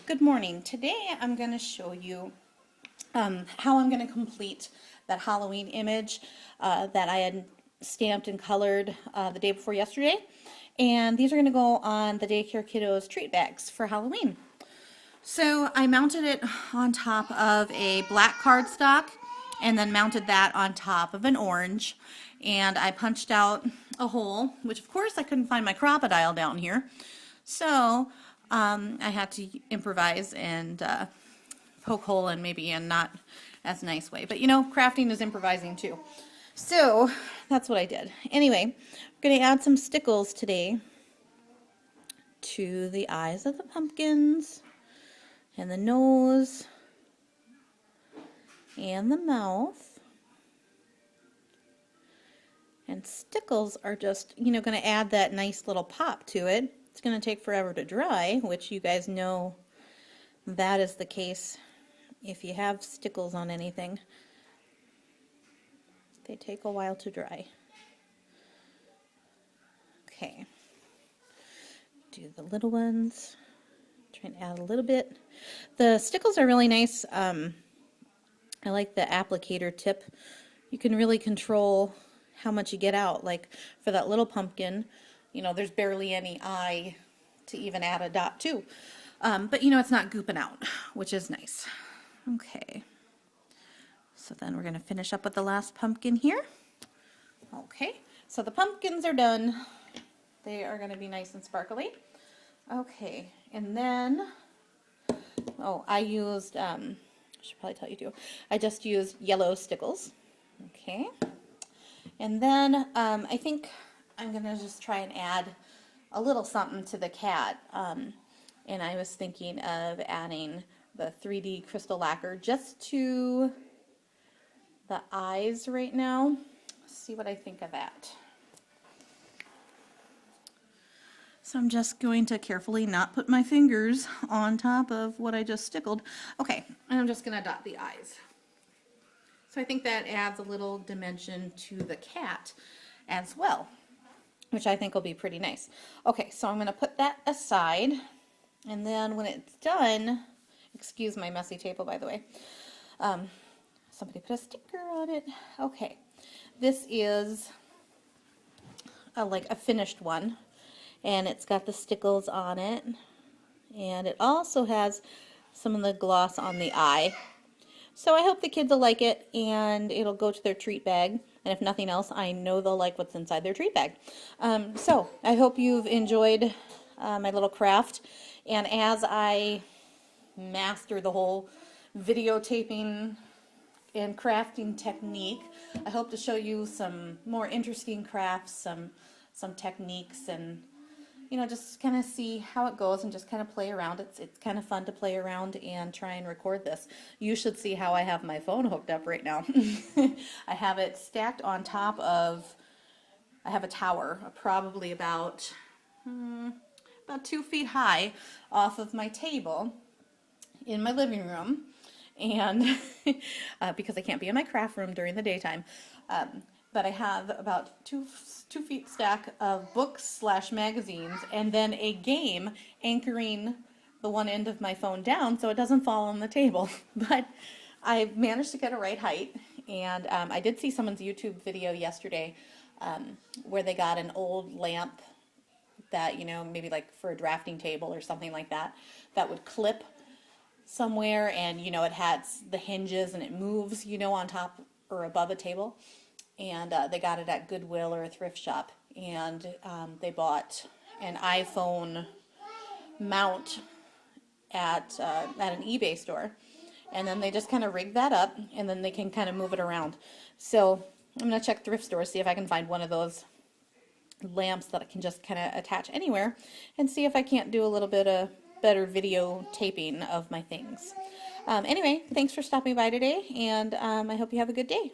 Good morning. Today I'm going to show you how I'm going to complete that Halloween image that I had stamped and colored the day before yesterday. And these are going to go on the daycare kiddos treat bags for Halloween. So I mounted it on top of a black cardstock and then mounted that on top of an orange. And I punched out a hole, which of course I couldn't find my crocodile down here. So I had to improvise and poke hole in maybe a not as nice way. But you know, crafting is improvising too. So that's what I did. Anyway, I'm going to add some stickles today to the eyes of the pumpkins and the nose and the mouth. And stickles are just, you know, going to add that nice little pop to it. It's going to take forever to dry, which you guys know that is the case if you have stickles on anything. They take a while to dry. Okay. Do the little ones. Try and add a little bit. The stickles are really nice. I like the applicator tip. You can really control how much you get out. Like for that little pumpkin, you know, there's barely any eye to even add a dot to. But you know, it's not gooping out, which is nice. Okay. So then we're going to finish up with the last pumpkin here. Okay. So the pumpkins are done. They are going to be nice and sparkly. Okay. And then, oh, I used, I should probably tell you too. I just used yellow stickles. Okay. And then I think I'm going to just try and add a little something to the cat. And I was thinking of adding the 3D crystal lacquer just to the eyes right now. Let's see what I think of that. So I'm just going to carefully not put my fingers on top of what I just stickled. Okay, and I'm just going to dot the eyes. So I think that adds a little dimension to the cat as well, which I think will be pretty nice. Okay, so I'm going to put that aside, and then when it's done, excuse my messy table by the way, somebody put a sticker on it. Okay, this is like a finished one, and it's got the stickles on it, and it also has some of the gloss on the eye. So I hope the kids will like it, and it'll go to their treat bag. And if nothing else, I know they'll like what's inside their treat bag. So I hope you've enjoyed my little craft. And as I master the whole videotaping and crafting technique, I hope to show you some more interesting crafts, some techniques, and you know, just kind of see how it goes and just kind of play around. It's kind of fun to play around and try and record this. You should see how I have my phone hooked up right now. I have it stacked on top of, I have a tower, probably about 2 feet high off of my table in my living room. And because I can't be in my craft room during the daytime. But I have about 2 feet stack of books / magazines, and then a game anchoring the one end of my phone down so it doesn't fall on the table. But I managed to get a right height, and I did see someone's YouTube video yesterday where they got an old lamp that, you know, maybe like for a drafting table or something like that, that would clip somewhere, and you know, it has the hinges and it moves, you know, on top or above a table. And they got it at Goodwill or a thrift shop, and they bought an iPhone mount at an eBay store, and then they just kind of rigged that up, and then they can kind of move it around. So I'm going to check thrift stores, see if I can find one of those lamps that I can just kind of attach anywhere, and see if I can't do a little bit of better video taping of my things. Anyway, thanks for stopping by today, and I hope you have a good day.